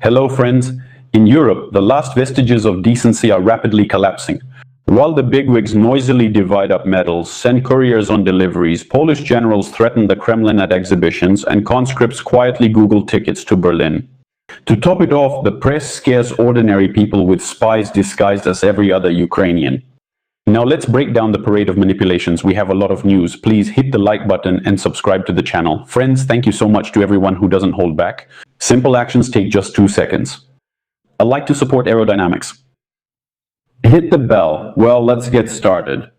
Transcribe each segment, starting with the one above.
Hello, friends. In Europe, the last vestiges of decency are rapidly collapsing. While the bigwigs noisily divide up medals, send couriers on deliveries, Polish generals threaten the Kremlin at exhibitions, and conscripts quietly Google tickets to Berlin. To top it off, the press scares ordinary people with spies disguised as every other Ukrainian. Now let's break down the parade of manipulations. We have a lot of news. Please hit the like button and subscribe to the channel. Friends, thank you so much to everyone who doesn't hold back. Simple actions take just 2 seconds. A like to support aerodynamics. Hit the bell. Well, let's get started.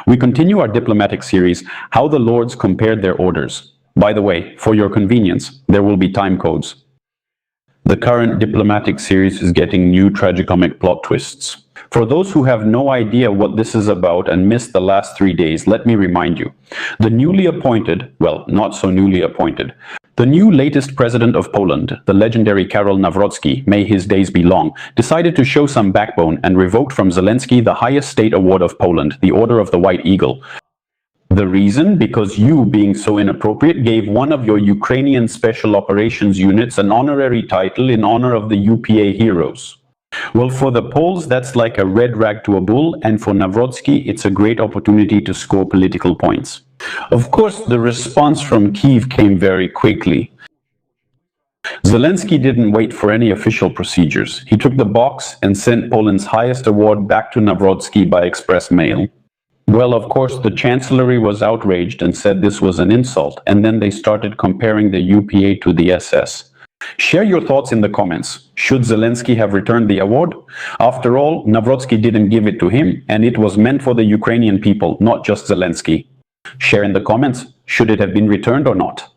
We continue our diplomatic series, How the Lords Compared Their Orders. By the way, for your convenience, there will be time codes. The current diplomatic series is getting new tragicomic plot twists. For those who have no idea what this is about and missed the last 3 days, let me remind you. The newly appointed, well, not so newly appointed, the new latest president of Poland, the legendary Karol Nawrocki, may his days be long, decided to show some backbone and revoked from Zelensky the highest state award of Poland, the Order of the White Eagle. The reason? Because you, being so inappropriate, gave one of your Ukrainian special operations units an honorary title in honor of the UPA heroes. Well, for the Poles, that's like a red rag to a bull, and for Nawrocki, it's a great opportunity to score political points. Of course, the response from Kyiv came very quickly. Zelensky didn't wait for any official procedures. He took the box and sent Poland's highest award back to Nawrocki by express mail. Well, of course, the Chancellery was outraged and said this was an insult, and then they started comparing the UPA to the SS. Share your thoughts in the comments. Should Zelensky have returned the award? After all, Nawrocki didn't give it to him, and it was meant for the Ukrainian people, not just Zelensky. Share in the comments, should it have been returned or not?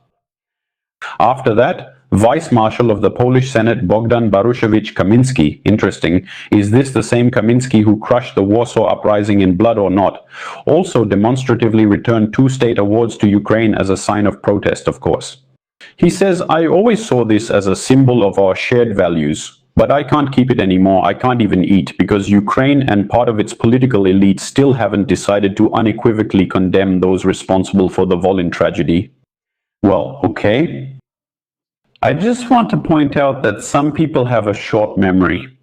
After that, Vice Marshal of the Polish Senate Bogdan Barushevich Kamiński, interesting, is this the same Kamiński who crushed the Warsaw uprising in blood or not, also demonstratively returned 2 state awards to Ukraine as a sign of protest, of course. He says, I always saw this as a symbol of our shared values, but I can't keep it anymore, I can't even eat, because Ukraine and part of its political elite still haven't decided to unequivocally condemn those responsible for the Volyn tragedy. Well, okay. I just want to point out that some people have a short memory.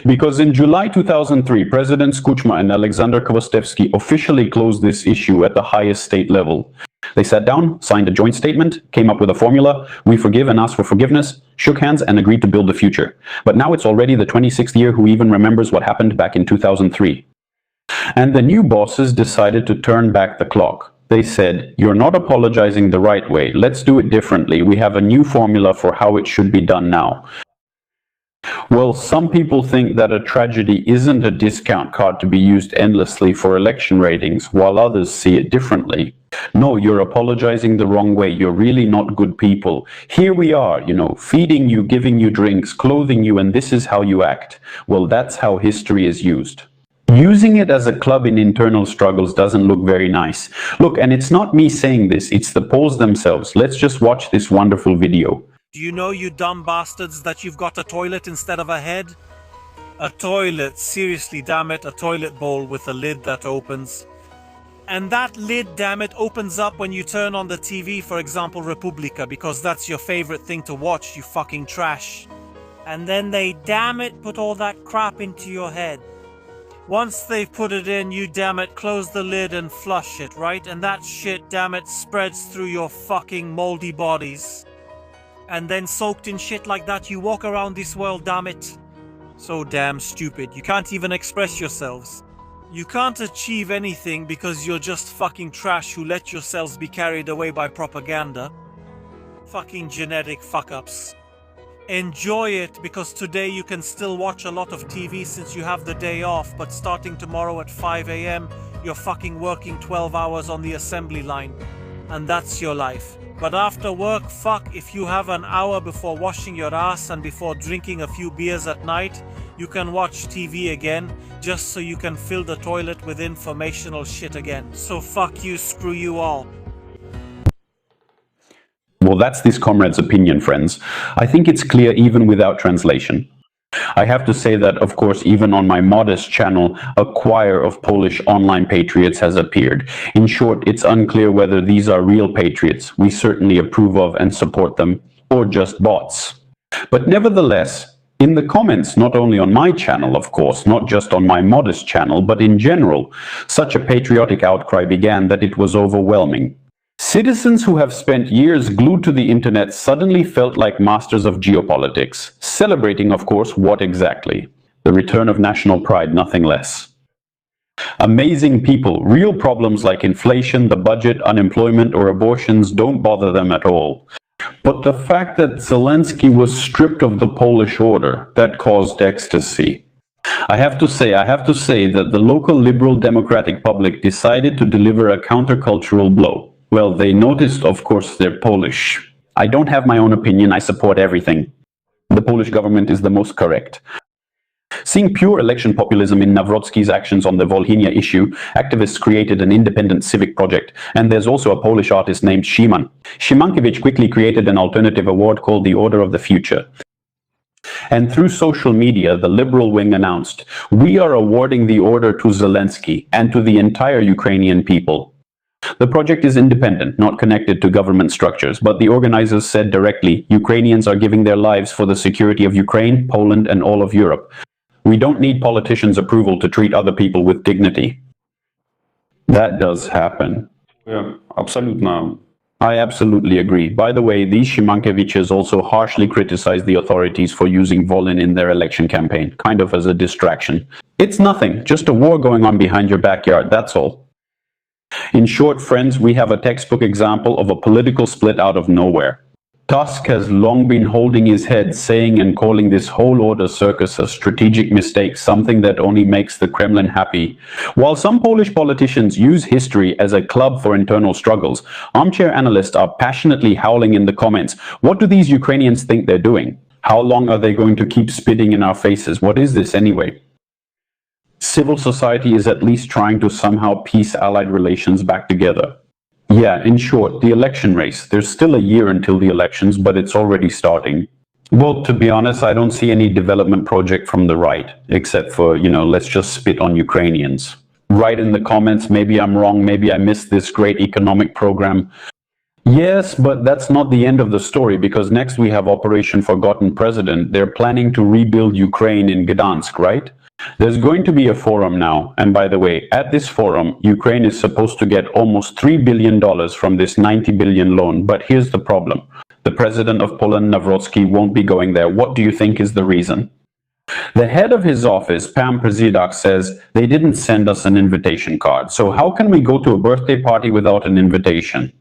Because in July 2003, Presidents Kuchma and Alexander Kvostevsky officially closed this issue at the highest state level. They sat down, signed a joint statement, came up with a formula, we forgive and ask for forgiveness, shook hands and agreed to build the future. But now it's already the 26th year who even remembers what happened back in 2003. And the new bosses decided to turn back the clock. They said, you're not apologizing the right way, let's do it differently, we have a new formula for how it should be done now. Well, some people think that a tragedy isn't a discount card to be used endlessly for election ratings, while others see it differently. No, you're apologizing the wrong way, you're really not good people. Here we are, feeding you, giving you drinks, clothing you, and this is how you act. Well, that's how history is used. Using it as a club in internal struggles doesn't look very nice. Look, and it's not me saying this, it's the Poles themselves. Let's just watch this wonderful video. Do you know, you dumb bastards, that you've got a toilet instead of a head? A toilet, seriously, damn it, a toilet bowl with a lid that opens. And that lid, damn it, opens up when you turn on the TV, for example, Republika, because that's your favorite thing to watch, you fucking trash. And then they, damn it, put all that crap into your head. Once they've put it in, you, damn it, close the lid and flush it, right? And that shit, damn it, spreads through your fucking moldy bodies. And then soaked in shit like that, you walk around this world, damn it. So damn stupid. You can't even express yourselves. You can't achieve anything because you're just fucking trash who let yourselves be carried away by propaganda. Fucking genetic fuck-ups. Enjoy it, because today you can still watch a lot of TV since you have the day off, but starting tomorrow at 5 AM, you're fucking working 12 hours on the assembly line. And that's your life. But after work, fuck, if you have an hour before washing your ass and before drinking a few beers at night, you can watch TV again, just so you can fill the toilet with informational shit again. So fuck you, screw you all. Well, that's this comrade's opinion, friends. I think it's clear even without translation. I have to say that, of course, even on my modest channel, a choir of Polish online patriots has appeared. In short, it's unclear whether these are real patriots, we certainly approve of and support them, or just bots. But nevertheless, in the comments, not only on my channel, of course, not just on my modest channel, but in general, such a patriotic outcry began that it was overwhelming. Citizens who have spent years glued to the internet suddenly felt like masters of geopolitics, celebrating, of course, what exactly? The return of national pride, nothing less. Amazing people, real problems like inflation, the budget, unemployment, or abortions don't bother them at all. But the fact that Zelensky was stripped of the Polish order, that caused ecstasy. I have to say that the local liberal democratic public decided to deliver a countercultural blow. Well, they noticed, of course, they're Polish. I don't have my own opinion, I support everything. The Polish government is the most correct. Seeing pure election populism in Nawrocki's actions on the Volhynia issue, activists created an independent civic project, and there's also a Polish artist named Szyman. Szymankiewicz quickly created an alternative award called the Order of the Future. And through social media, the liberal wing announced, "We are awarding the order to Zelensky and to the entire Ukrainian people." The project is independent, not connected to government structures, but the organizers said directly, Ukrainians are giving their lives for the security of Ukraine, Poland, and all of Europe. We don't need politicians' approval to treat other people with dignity. That does happen. Yeah, абсолютно. I absolutely agree. By the way, these Szymankiewicz also harshly criticized the authorities for using Volyn in their election campaign, kind of as a distraction. It's nothing, just a war going on behind your backyard, that's all. In short, friends, we have a textbook example of a political split out of nowhere. Tusk has long been holding his head, saying and calling this whole order circus a strategic mistake, something that only makes the Kremlin happy. While some Polish politicians use history as a club for internal struggles, armchair analysts are passionately howling in the comments, what do these Ukrainians think they're doing? How long are they going to keep spitting in our faces? What is this anyway? Civil society is at least trying to somehow piece Allied relations back together. Yeah, in short, the election race. There's still a year until the elections, but it's already starting. Well, to be honest, I don't see any development project from the right, except for, let's just spit on Ukrainians. Write in the comments, maybe I'm wrong, maybe I missed this great economic program. Yes, but that's not the end of the story, because next we have Operation Forgotten President. They're planning to rebuild Ukraine in Gdansk, right? There's going to be a forum now, and by the way, at this forum, Ukraine is supposed to get almost $3 billion from this $90 billion loan, but here's the problem. The president of Poland, Nawrocki, won't be going there. What do you think is the reason? The head of his office, Pan Prezidak, says, they didn't send us an invitation card, so how can we go to a birthday party without an invitation?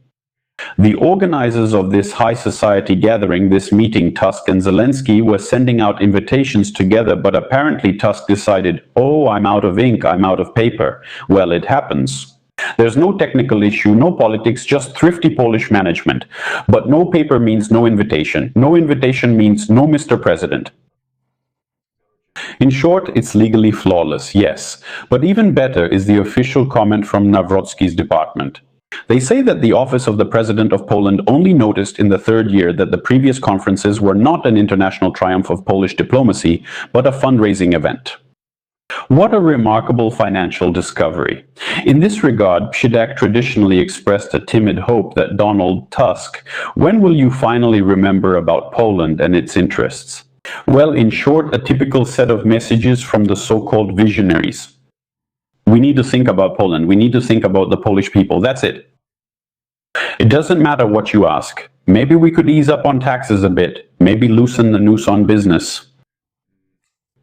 The organizers of this high society gathering, this meeting, Tusk and Zelensky, were sending out invitations together, but apparently Tusk decided, oh, I'm out of ink, I'm out of paper. Well, it happens. There's no technical issue, no politics, just thrifty Polish management. But no paper means no invitation. No invitation means no Mr. President. In short, it's legally flawless, yes. But even better is the official comment from Nawrocki's department. They say that the office of the President of Poland only noticed in the third year that the previous conferences were not an international triumph of Polish diplomacy, but a fundraising event. What a remarkable financial discovery. In this regard, Pszczak traditionally expressed a timid hope that Donald Tusk, when will you finally remember about Poland and its interests? Well, in short, a typical set of messages from the so-called visionaries. We need to think about Poland. We need to think about the Polish people. That's it. It doesn't matter what you ask. Maybe we could ease up on taxes a bit. Maybe loosen the noose on business.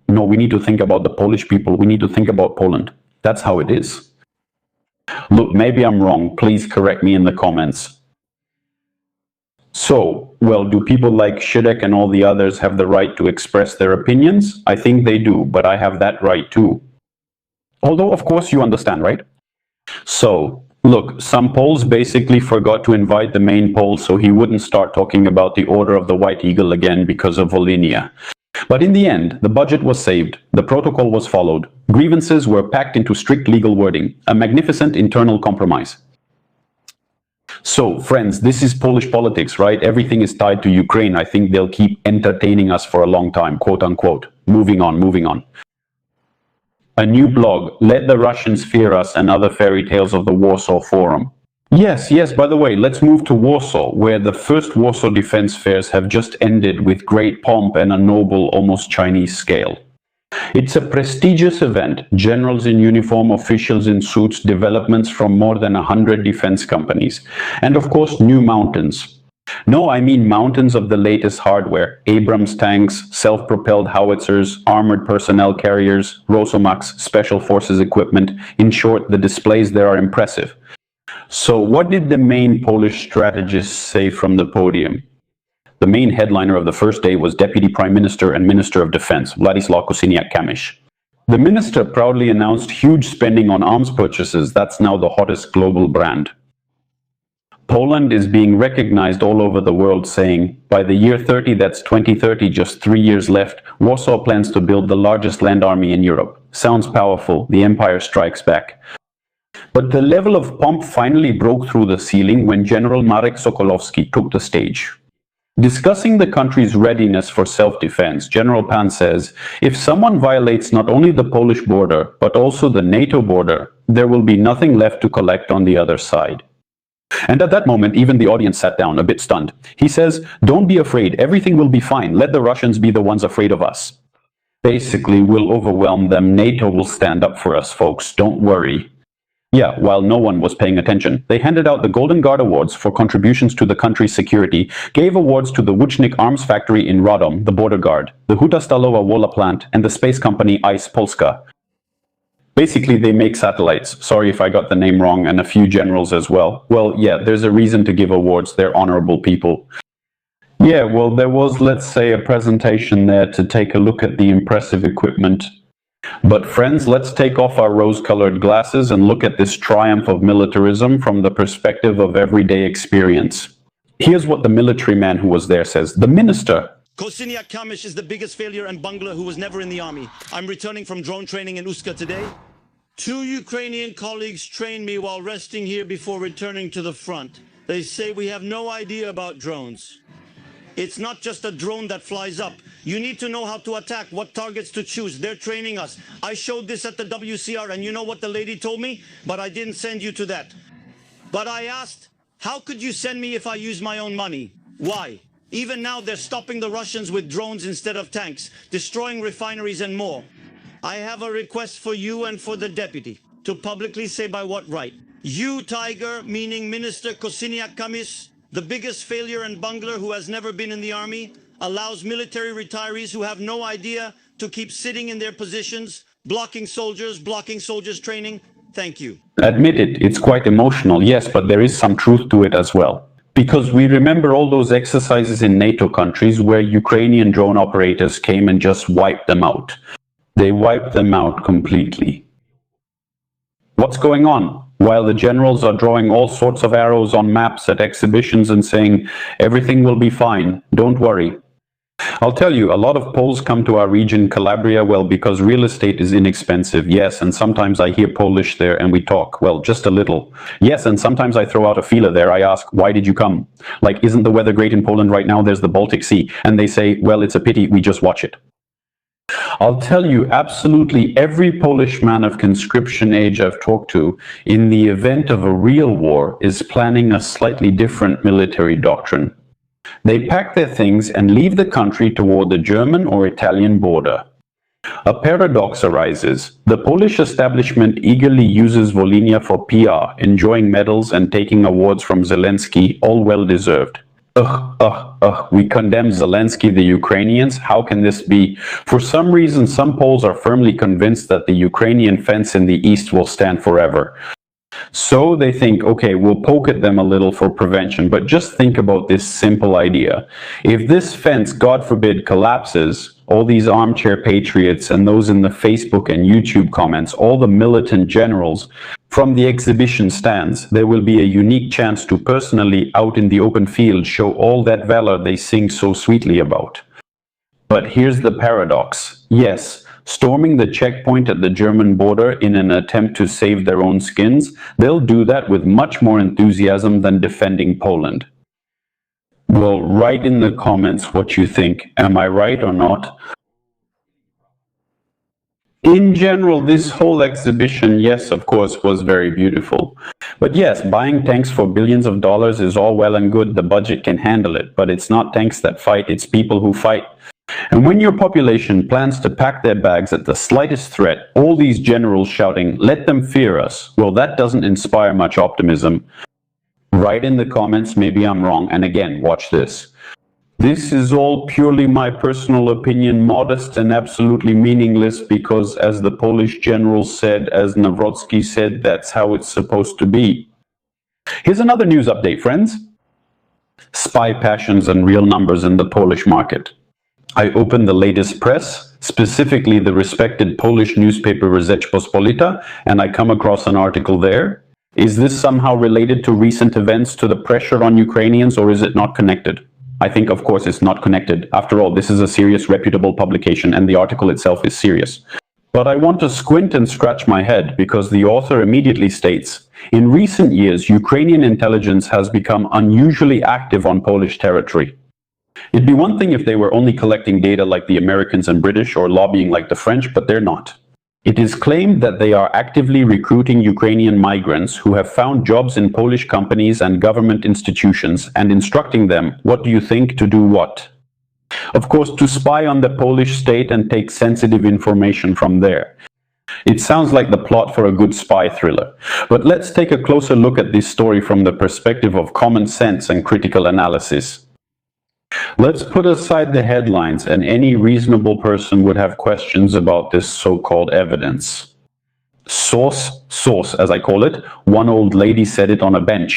No, we need to think about the Polish people. We need to think about Poland. That's how it is. Look, maybe I'm wrong. Please correct me in the comments. So, well, do people like Pszczak and all the others have the right to express their opinions? I think they do, but I have that right too. Although, of course, you understand, right? So, look, some Poles basically forgot to invite the main Pole so he wouldn't start talking about the Order of the White Eagle again because of Volhynia. But in the end, the budget was saved, the protocol was followed, grievances were packed into strict legal wording, a magnificent internal compromise. So, friends, this is Polish politics, right? Everything is tied to Ukraine. I think they'll keep entertaining us for a long time, quote unquote. Moving on, moving on. A new blog, Let the Russians Fear Us and Other Fairy Tales of the Warsaw Forum. Yes, by the way, let's move to Warsaw, where the first Warsaw Defense Fairs have just ended with great pomp and a noble, almost Chinese scale. It's a prestigious event, generals in uniform, officials in suits, developments from more than 100 defense companies, and of course new mountains. No, I mean mountains of the latest hardware, Abrams tanks, self-propelled howitzers, armored personnel carriers, Rosomax, special forces equipment. In short, the displays there are impressive. So what did the main Polish strategists say from the podium? The main headliner of the first day was Deputy Prime Minister and Minister of Defense, Władysław Kosiniak-Kamysz. The minister proudly announced huge spending on arms purchases. That's now the hottest global brand. Poland is being recognized all over the world, saying, by the year 30, that's 2030, just 3 years left, Warsaw plans to build the largest land army in Europe. Sounds powerful. The empire strikes back. But the level of pomp finally broke through the ceiling when General Marek Sokolowski took the stage. Discussing the country's readiness for self-defense, General Pan says, if someone violates not only the Polish border, but also the NATO border, there will be nothing left to collect on the other side. And at that moment, even the audience sat down, a bit stunned. He says, don't be afraid, everything will be fine, let the Russians be the ones afraid of us. Basically, we'll overwhelm them, NATO will stand up for us, folks, don't worry. Yeah, while no one was paying attention, they handed out the Golden Guard Awards for contributions to the country's security, gave awards to the Łucznik Arms Factory in Radom, the border guard, the Huta Stalowa Wola plant, and the space company ICE Polska. Basically, they make satellites. Sorry if I got the name wrong, and a few generals as well. Well, yeah, there's a reason to give awards. They're honorable people. Yeah, well, there was, let's say, a presentation there to take a look at the impressive equipment. But friends, let's take off our rose-colored glasses and look at this triumph of militarism from the perspective of everyday experience. Here's what the military man who was there says. The minister. Kosiniak-Kamysz is the biggest failure and bungler who was never in the army. I'm returning from drone training in Uska today. 2 Ukrainian colleagues trained me while resting here before returning to the front. They say we have no idea about drones. It's not just a drone that flies up. You need to know how to attack, what targets to choose. They're training us. I showed this at the WCR, and you know what the lady told me? But I didn't send you to that. But I asked, how could you send me if I use my own money? Why? Even now, they're stopping the Russians with drones instead of tanks, destroying refineries and more. I have a request for you and for the deputy to publicly say by what right. You, Tiger, meaning Minister Kosiniak-Kamysz, the biggest failure and bungler who has never been in the army, allows military retirees who have no idea to keep sitting in their positions, blocking soldiers training. Thank you. Admit it, it's quite emotional, yes, but there is some truth to it as well. Because we remember all those exercises in NATO countries where Ukrainian drone operators came and just wiped them out. They wiped them out completely. What's going on? While the generals are drawing all sorts of arrows on maps at exhibitions and saying, everything will be fine, don't worry. I'll tell you, a lot of Poles come to our region, Calabria, well, because real estate is inexpensive, yes, and sometimes I hear Polish there and we talk, well, just a little. Yes, and sometimes I throw out a feeler there, I ask, why did you come? Like, isn't the weather great in Poland right now? There's the Baltic Sea. And they say, well, it's a pity, we just watch it. I'll tell you, absolutely every Polish man of conscription age I've talked to, in the event of a real war, is planning a slightly different military doctrine. They pack their things and leave the country toward the German or Italian border. A paradox arises. The Polish establishment eagerly uses Volhynia for PR, enjoying medals and taking awards from Zelensky, all well-deserved. We condemn Zelensky, the Ukrainians? How can this be? For some reason, some Poles are firmly convinced that the Ukrainian fence in the east will stand forever. So they think, okay, we'll poke at them a little for prevention, but just think about this simple idea. If this fence, God forbid, collapses, all these armchair patriots and those in the Facebook and YouTube comments, all the militant generals from the exhibition stands, there will be a unique chance to personally, out in the open field, show all that valor they sing so sweetly about. But here's the paradox. Yes, storming the checkpoint at the German border in an attempt to save their own skins, they'll do that with much more enthusiasm than defending Poland. Well, write in the comments what you think. Am I right or not? In general, this whole exhibition, yes, of course, was very beautiful. But yes, buying tanks for billions of dollars is all well and good. The budget can handle it. But it's not tanks that fight, it's people who fight. And when your population plans to pack their bags at the slightest threat, all these generals shouting, "Let them fear us," well, that doesn't inspire much optimism. Write in the comments, maybe I'm wrong. And again, watch this. This is all purely my personal opinion, modest and absolutely meaningless because, as the Polish general said, as Nawrocki said, that's how it's supposed to be. Here's another news update, friends. Spy passions and real numbers in the Polish market. I opened the latest press, specifically the respected Polish newspaper Rzeczpospolita, and I come across an article there. Is this somehow related to recent events, to the pressure on Ukrainians, or is it not connected? I think, of course, it's not connected. After all, this is a serious, reputable publication, and the article itself is serious. But I want to squint and scratch my head, because the author immediately states, in recent years, Ukrainian intelligence has become unusually active on Polish territory. It'd be one thing if they were only collecting data like the Americans and British, or lobbying like the French, but they're not. It is claimed that they are actively recruiting Ukrainian migrants who have found jobs in Polish companies and government institutions and instructing them, what do you think, to do what? Of course, to spy on the Polish state and take sensitive information from there. It sounds like the plot for a good spy thriller. But let's take a closer look at this story from the perspective of common sense and critical analysis. Let's put aside the headlines, and any reasonable person would have questions about this so-called evidence. Source, as I call it, one old lady said it on a bench.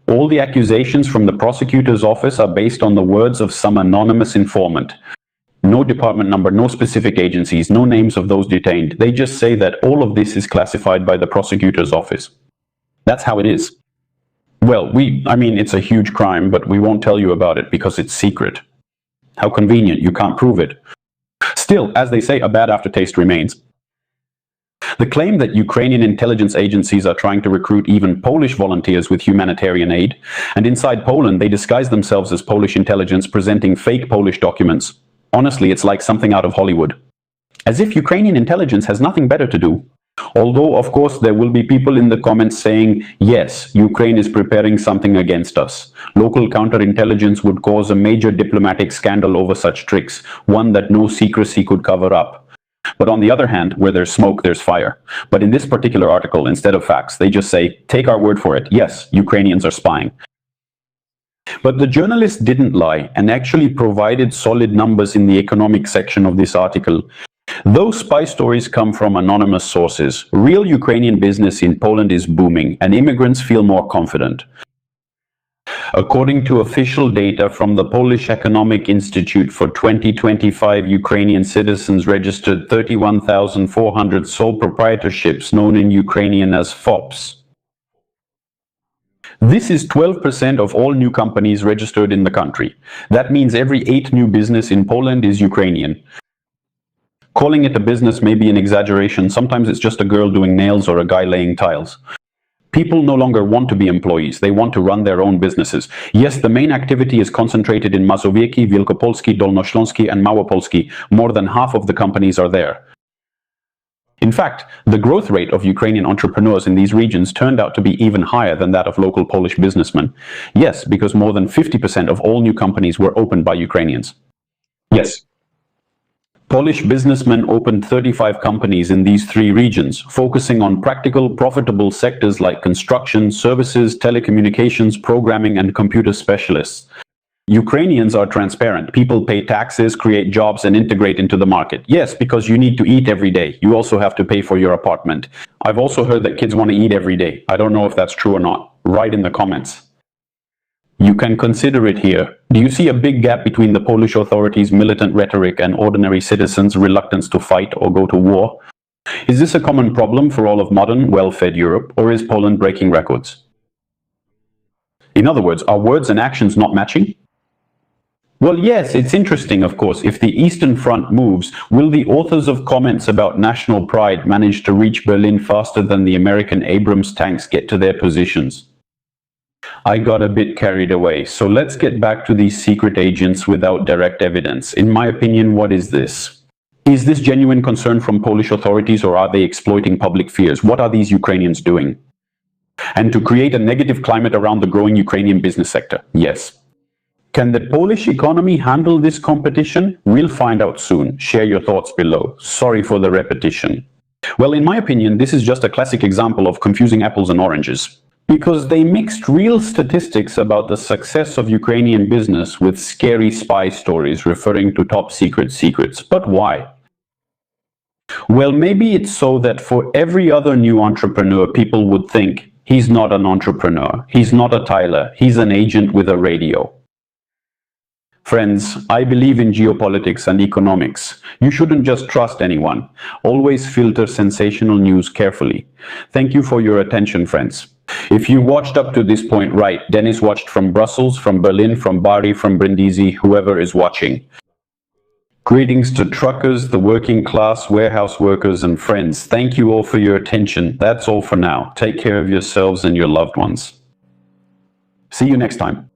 All the accusations from the prosecutor's office are based on the words of some anonymous informant. No department number, no specific agencies, no names of those detained. They just say that all of this is classified by the prosecutor's office. That's how it is. Well, it's a huge crime, but we won't tell you about it because it's secret. How convenient, you can't prove it. Still, as they say, a bad aftertaste remains. The claim that Ukrainian intelligence agencies are trying to recruit even Polish volunteers with humanitarian aid, and inside Poland they disguise themselves as Polish intelligence presenting fake Polish documents. Honestly, it's like something out of Hollywood. As if Ukrainian intelligence has nothing better to do. Although, of course, there will be people in the comments saying, yes, Ukraine is preparing something against us. Local counterintelligence would cause a major diplomatic scandal over such tricks, one that no secrecy could cover up. But on the other hand, where there's smoke, there's fire. But in this particular article, instead of facts, they just say, take our word for it, yes, Ukrainians are spying. But the journalist didn't lie and actually provided solid numbers in the economic section of this article. Those spy stories come from anonymous sources. Real Ukrainian business in Poland is booming, and immigrants feel more confident. According to official data from the Polish Economic Institute, for 2025, Ukrainian citizens registered 31,400 sole proprietorships, known in Ukrainian as FOPs. This is 12% of all new companies registered in the country. That means every 8 new business in Poland is Ukrainian. Calling it a business may be an exaggeration. Sometimes it's just a girl doing nails or a guy laying tiles. People no longer want to be employees. They want to run their own businesses. Yes, the main activity is concentrated in Mazowiecki, Wielkopolski, Dolnośląski, and Małopolski. More than half of the companies are there. In fact, the growth rate of Ukrainian entrepreneurs in these regions turned out to be even higher than that of local Polish businessmen. Yes, because more than 50% of all new companies were opened by Ukrainians. Yes. Polish businessmen opened 35 companies in these 3 regions, focusing on practical, profitable sectors like construction, services, telecommunications, programming, and computer specialists. Ukrainians are transparent. People pay taxes, create jobs, and integrate into the market. Yes, because you need to eat every day. You also have to pay for your apartment. I've also heard that kids want to eat every day. I don't know if that's true or not. Write in the comments. You can consider it here. Do you see a big gap between the Polish authorities' militant rhetoric and ordinary citizens' reluctance to fight or go to war? Is this a common problem for all of modern, well-fed Europe, or is Poland breaking records? In other words, are words and actions not matching? Well, yes, it's interesting, of course. If the Eastern Front moves, will the authors of comments about national pride manage to reach Berlin faster than the American Abrams tanks get to their positions? I got a bit carried away, so let's get back to these secret agents without direct evidence. In my opinion, what is this? Is this genuine concern from Polish authorities, or are they exploiting public fears? What are these Ukrainians doing? And to create a negative climate around the growing Ukrainian business sector? Yes. Can the Polish economy handle this competition? We'll find out soon. Share your thoughts below. Sorry for the repetition. Well, in my opinion, this is just a classic example of confusing apples and oranges, because they mixed real statistics about the success of Ukrainian business with scary spy stories referring to top secret secrets. But why? Well, maybe it's so that for every other new entrepreneur, people would think he's not an entrepreneur, he's not a Tyler, he's an agent with a radio. Friends, I believe in geopolitics and economics. You shouldn't just trust anyone. Always filter sensational news carefully. Thank you for your attention, friends. If you watched up to this point right, Dennis watched from Brussels, from Berlin, from Bari, from Brindisi, whoever is watching. Greetings to truckers, the working class, warehouse workers, and friends. Thank you all for your attention. That's all for now. Take care of yourselves and your loved ones. See you next time.